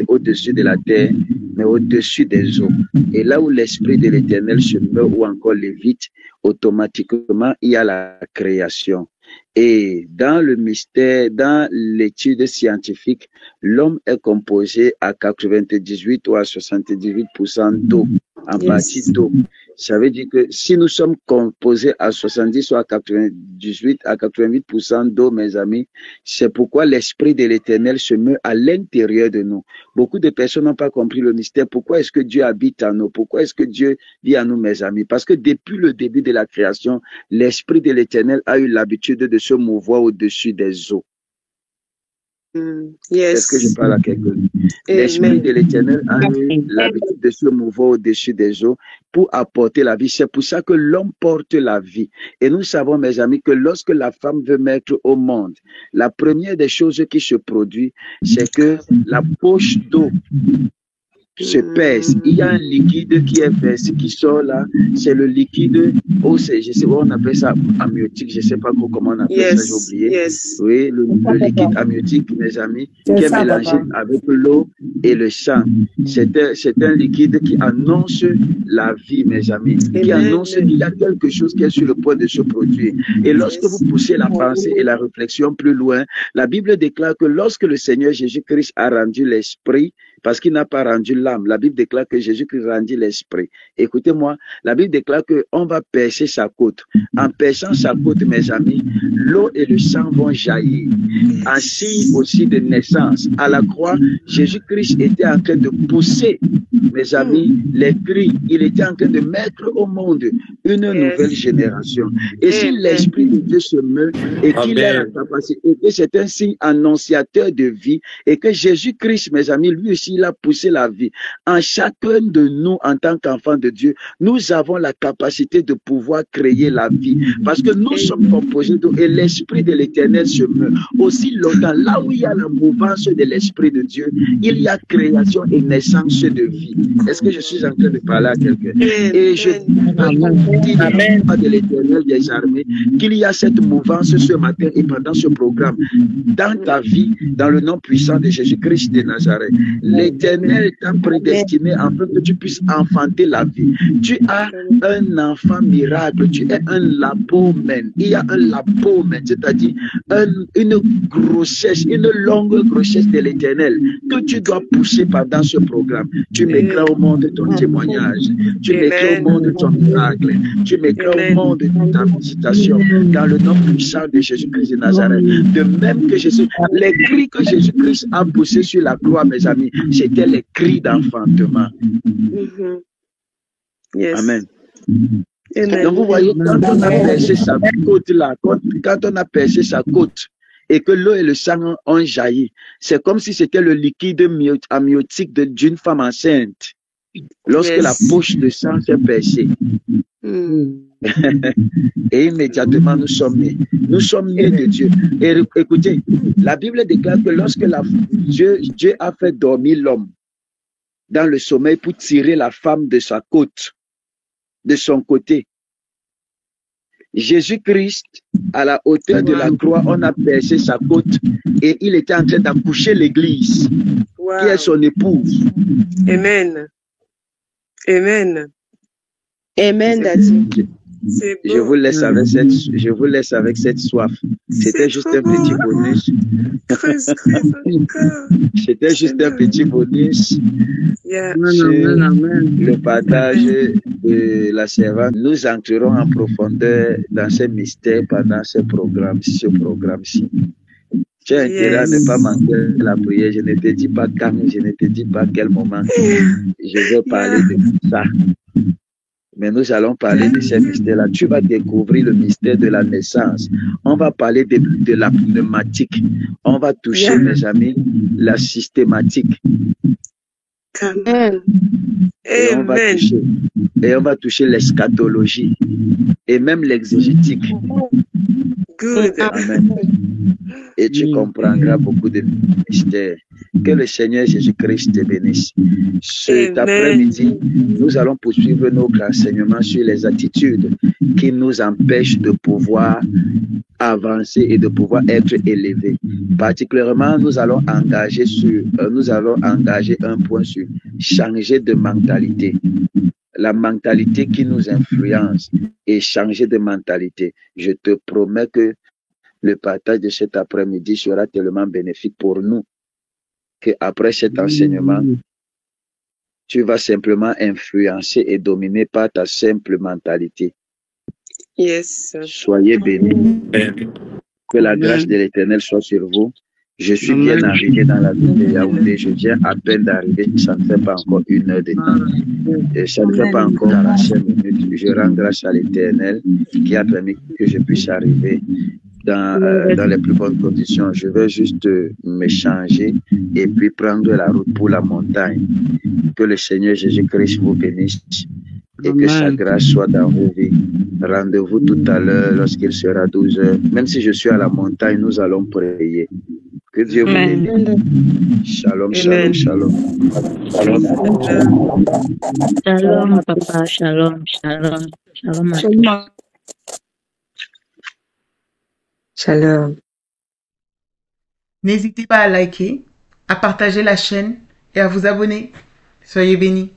au-dessus de la terre, mais au-dessus des eaux. Et là où l'Esprit de l'Éternel se meurt ou encore lévite, automatiquement, il y a la création. Et dans le mystère, dans l'étude scientifique, l'homme est composé à 98 ou à 78% d'eau, en partie d'eau. Ça veut dire que si nous sommes composés à 70 ou à 98, à 88% d'eau, mes amis, c'est pourquoi l'Esprit de l'Éternel se meut à l'intérieur de nous. Beaucoup de personnes n'ont pas compris le mystère. Pourquoi est-ce que Dieu habite en nous? Pourquoi est-ce que Dieu vit en nous, mes amis? Parce que depuis le début de la création, l'Esprit de l'Éternel a eu l'habitude de se mouvoir au-dessus des eaux. Est-ce que je parle à quelqu'un? L'Esprit de l'Éternel a eu l'habitude de se mouvoir au-dessus des eaux pour apporter la vie. C'est pour ça que l'homme porte la vie. Et nous savons, mes amis, que lorsque la femme veut mettre au monde, la première des choses qui se produit, c'est que la poche d'eau se pèse. Il y a un liquide qui est versé, qui sort là. C'est le liquide, je sais on appelle ça amniotique, je ne sais pas comment on appelle ça, j'ai oublié. Oui, le liquide amniotique, mes amis, qui est mélangé avec l'eau et le sang. C'est un liquide qui annonce la vie, mes amis, qui annonce qu'il y a quelque chose qui est sur le point de se produire. Et lorsque vous poussez la pensée et la réflexion plus loin, la Bible déclare que lorsque le Seigneur Jésus-Christ a rendu l'esprit, parce qu'il n'a pas rendu l'âme. La Bible déclare que Jésus-Christ rendit l'esprit. Écoutez-moi, la Bible déclare qu'on va percer sa côte. En perçant sa côte, mes amis, l'eau et le sang vont jaillir. Un signe aussi de naissance. À la croix, Jésus-Christ était en train de pousser, mes amis, les cris. Il était en train de mettre au monde une nouvelle génération. Et si l'Esprit de Dieu se meut et qu'il a la capacité, et que c'est un signe annonciateur de vie, et que Jésus-Christ, mes amis, lui aussi, il a poussé la vie. En chacun de nous, en tant qu'enfants de Dieu, nous avons la capacité de pouvoir créer la vie. Parce que nous sommes composés d'eau et l'Esprit de l'Éternel se meut. Aussi longtemps, là où il y a la mouvance de l'Esprit de Dieu, il y a création et naissance de vie. Est-ce que je suis en train de parler à quelqu'un? Et je dis de l'Éternel des armées qu'il y a cette mouvance ce matin et pendant ce programme dans ta vie, dans le nom puissant de Jésus-Christ de Nazareth. L'Éternel t'a prédestiné afin que tu puisses enfanter la vie. Tu as un enfant miracle, tu es un labomen. Il y a un labomen, c'est-à-dire une grossesse, une longue grossesse de l'Éternel que tu dois pousser pendant ce programme. Tu mettras au monde ton témoignage, tu mettras au monde ton miracle, tu mettras au monde ta visitation dans le nom puissant de Jésus-Christ de Nazareth. De même que Jésus, les cris que Jésus-Christ a poussés sur la croix, mes amis, c'était les cris d'enfantement. Amen. Donc vous voyez, quand on a percé sa côte là, quand on a percé sa côte et que l'eau et le sang ont jailli, c'est comme si c'était le liquide amniotique d'une femme enceinte. Lorsque la poche de sang s'est percée. Et immédiatement nous sommes nés. Nous sommes nés de Dieu. Et écoutez, la Bible déclare que lorsque Dieu a fait dormir l'homme dans le sommeil pour tirer la femme de sa côte, de son côté, Jésus-Christ, à la hauteur de la croix, on a percé sa côte et il était en train d'accoucher l'église, qui est son épouse. Amen. Amen. Amen, Daddy. Je vous laisse avec cette soif. C'était juste un petit bonus. C'était juste un petit bonus sur le partage de la servante. Nous entrerons en profondeur dans ces mystères pendant ce programme-ci. Tu as intérêt à ne pas manquer la prière. Je ne te dis pas quand, je ne te dis pas quel moment. Je vais parler de ça. Mais nous allons parler de ces mystères-là. Tu vas découvrir le mystère de la naissance. On va parler de la pneumatique. On va toucher, mes amis, la systématique. Amen. Et on va toucher l'eschatologie et même l'exégétique. Amen. Et tu comprendras beaucoup de mystères. Que le Seigneur Jésus-Christ te bénisse. Cet après-midi, nous allons poursuivre nos renseignements sur les attitudes qui nous empêchent de pouvoir avancer et de pouvoir être élevés. Particulièrement, nous allons engager un point sur changer de mentalité. La mentalité qui nous influence et changer de mentalité. Je te promets que le partage de cet après-midi sera tellement bénéfique pour nous qu'après cet enseignement, tu vas simplement influencer et dominer par ta simple mentalité. Yes. Soyez bénis. Que la grâce de l'Éternel soit sur vous. Je suis bien arrivé dans la ville de Yaoundé. Je viens à peine d'arriver. Ça ne fait pas encore 1 heure de temps. Et ça ne fait pas encore 45 minutes. Je rends grâce à l'Éternel qui a permis que je puisse arriver dans les plus bonnes conditions. Je vais juste me changer et puis prendre la route pour la montagne. Que le Seigneur Jésus-Christ vous bénisse et que sa grâce soit dans vos vies. Rendez-vous tout à l'heure lorsqu'il sera 12 heures. Même si je suis à la montagne, nous allons prier. Que Dieu vous bénisse. Shalom, shalom, shalom. Shalom, papa. Shalom, shalom. Shalom à tous. Shalom. N'hésitez pas à liker, à partager la chaîne et à vous abonner. Soyez bénis.